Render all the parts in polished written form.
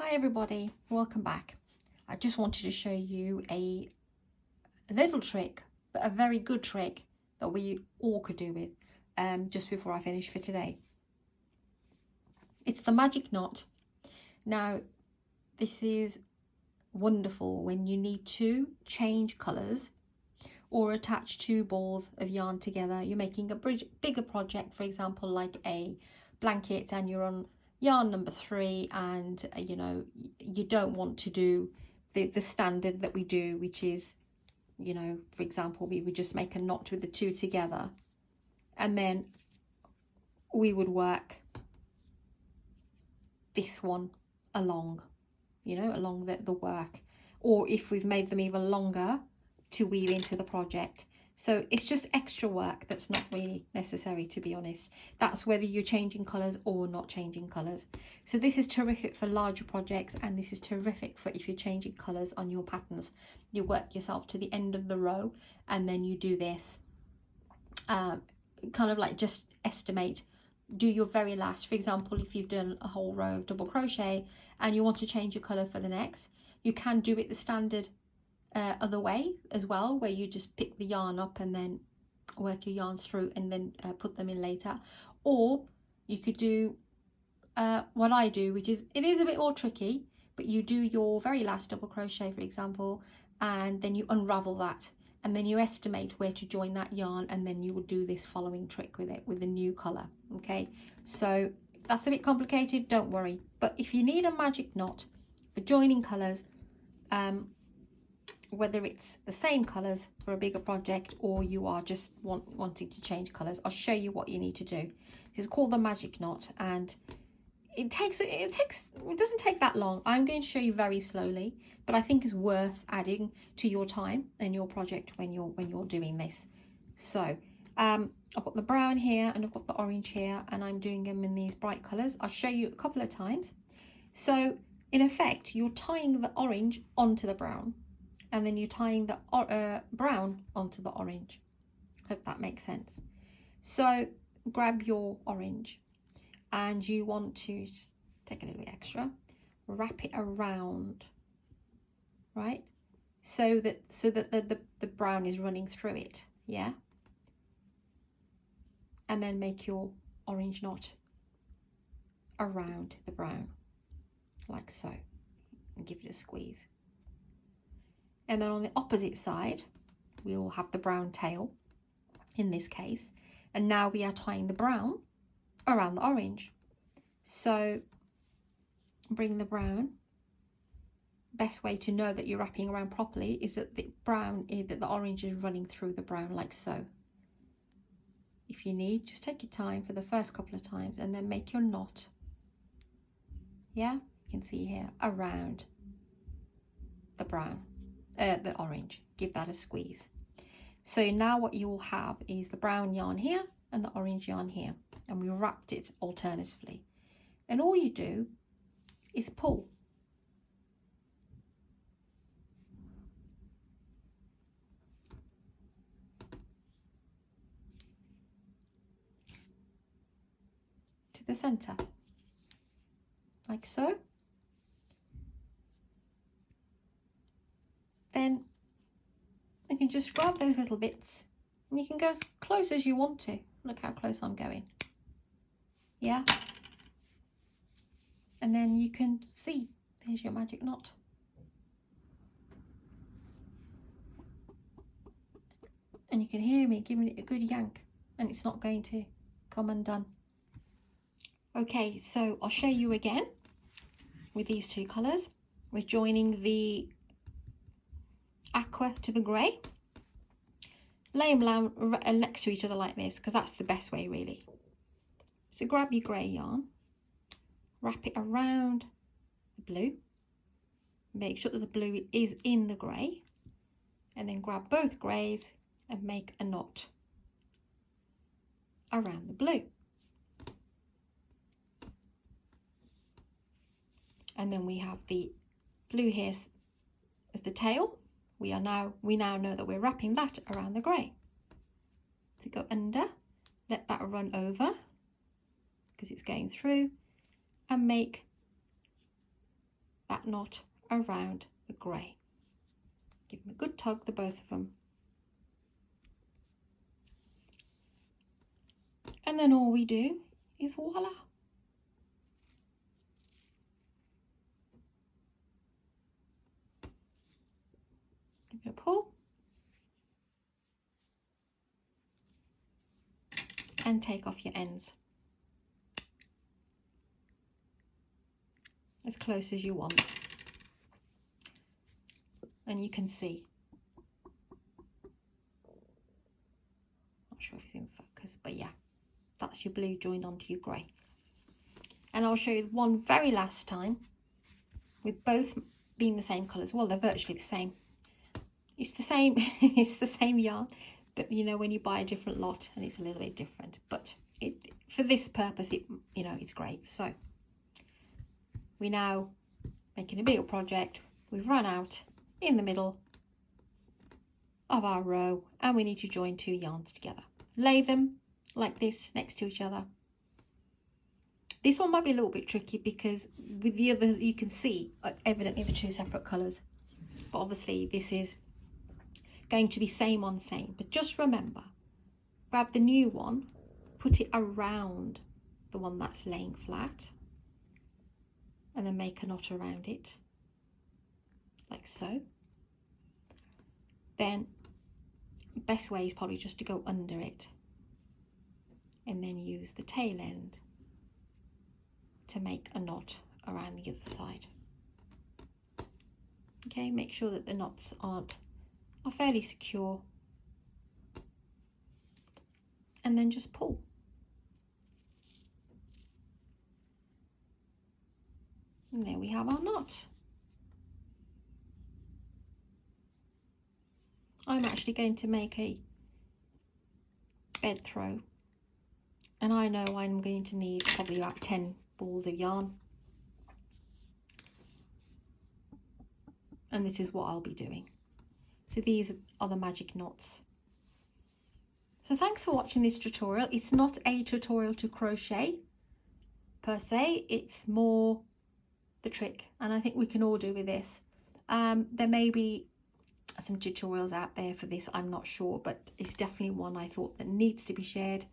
Hi everybody, welcome back. I just wanted to show you a little trick, but a very good trick that we all could do with just before I finish for today. It's the magic knot. Now this is wonderful when you need to change colours or attach two balls of yarn together. You're making a bigger project, for example like a blanket, and you're on yarn number 3, and you know, you don't want to do the standard that we do, which is, you know, for example, we would just make a knot with the two together and then we would work this one along, you know, along the work, or if we've made them even longer, to weave into the project. So it's just extra work that's not really necessary, to be honest. That's whether you're changing colours or not changing colours. So this is terrific for larger projects, and this is terrific for if you're changing colours on your patterns. You work yourself to the end of the row and then you do this, kind of like just estimate, do your very last. For example, if you've done a whole row of double crochet and you want to change your colour for the next, you can do it the standard other way as well, where you just pick the yarn up and then work your yarns through and then put them in later. Or you could do what I do, which is, it is a bit more tricky, but you do your very last double crochet, for example, and then you unravel that and then you estimate where to join that yarn, and then you will do this following trick with it with a new color. Okay, so that's a bit complicated, don't worry. But if you need a magic knot for joining colors, whether it's the same colors for a bigger project or you are just wanting to change colors, I'll show you what you need to do. It's called the magic knot, and it doesn't take that long. I'm going to show you very slowly, but I think it's worth adding to your time and your project when you're doing this. So I've got the brown here and I've got the orange here, and I'm doing them in these bright colors. I'll show you a couple of times. So in effect, you're tying the orange onto the brown, and then you're tying the brown onto the orange. Hope that makes sense. So grab your orange, and you want to take a little bit extra, wrap it around, right, so that the brown is running through it, yeah, and then make your orange knot around the brown like so, and give it a squeeze. And then on the opposite side, we'll have the brown tail in this case. And now we are tying the brown around the orange. So bring the brown. Best way to know that you're wrapping around properly is that the orange is running through the brown like so. If you need, just take your time for the first couple of times and then make your knot. Yeah, you can see here around the brown. The orange, give that a squeeze. So now what you will have is the brown yarn here and the orange yarn here, and we wrapped it alternatively. And all you do is pull. To the center, like so. Then you can just grab those little bits and you can go as close as you want to. Look how close I'm going. Yeah. And then you can see, there's your magic knot. And you can hear me giving it a good yank, and it's not going to come undone. Okay, so I'll show you again with these two colours. We're joining the aqua to the grey. Lay them down next to each other like this, because that's the best way really. So grab your grey yarn, wrap it around the blue, make sure that the blue is in the grey, and then grab both greys and make a knot around the blue. And then we have the blue here as the tail. We now know that we're wrapping that around the grey. So go under, let that run over because it's going through, and make that knot around the grey. Give them a good tug, the both of them. And then all we do is voila. Give it a pull. And take off your ends. As close as you want. And you can see. Not sure if it's in focus, but yeah. That's your blue joined onto your grey. And I'll show you one very last time with both being the same colours. Well, they're virtually the same. It's the same, it's the same yarn, but you know, when you buy a different lot and it's a little bit different, but for this purpose, you know, it's great. So we're now making a bigger project. We've run out in the middle of our row and we need to join 2 yarns together. Lay them like this next to each other. This one might be a little bit tricky because with the others you can see evidently the 2 separate colours, but obviously this is going to be same on same. But just remember, grab the new one, put it around the one that's laying flat, and then make a knot around it like so. Then best way is probably just to go under it and then use the tail end to make a knot around the other side. Okay, make sure that the knots are fairly secure, and then just pull. And there we have our knot. I'm actually going to make a bed throw, and I know I'm going to need probably about 10 balls of yarn, and this is what I'll be doing. So these are the magic knots. So thanks for watching this tutorial. It's not a tutorial to crochet per se, it's more the trick, and I think we can all do with this. There may be some tutorials out there for this, I'm not sure, but it's definitely one I thought that needs to be shared,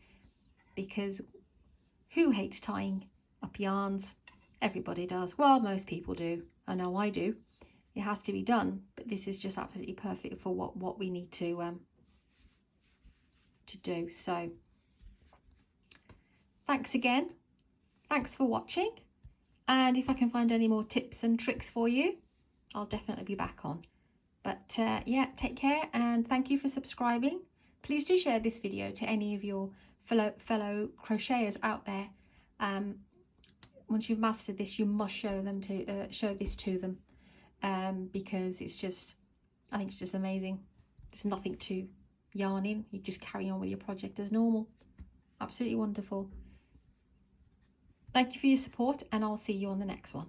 because who hates tying up yarns? Everybody does. Well, most people do. I know I do. It has to be done, but this is just absolutely perfect for what we need to do. So thanks again. Thanks for watching, and if I can find any more tips and tricks for you, I'll definitely be back on. But yeah, take care, and thank you for subscribing. Please do share this video to any of your fellow crocheters out there. Once you've mastered this, you must show this to them, because it's just, I think it's just amazing. There's nothing to yarn in. You just carry on with your project as normal. Absolutely wonderful. Thank you for your support, and I'll see you on the next one.